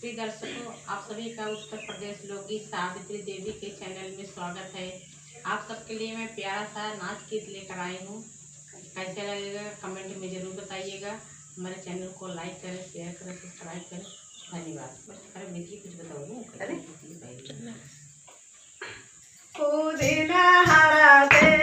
प्रिय दर्शकों, आप सभी का उत्तर प्रदेश लोकगीत सावित्री देवी के चैनल में स्वागत है। आप सबके लिए मैं प्यारा सा नाच गीत लेकर आई हूँ। कैसे लगेगा कमेंट में ज़रूर बताइएगा। हमारे चैनल को लाइक करें, शेयर करें, सब्सक्राइब करें। धन्यवाद। अरे बेटी कुछ बताओ। अरे हरा दे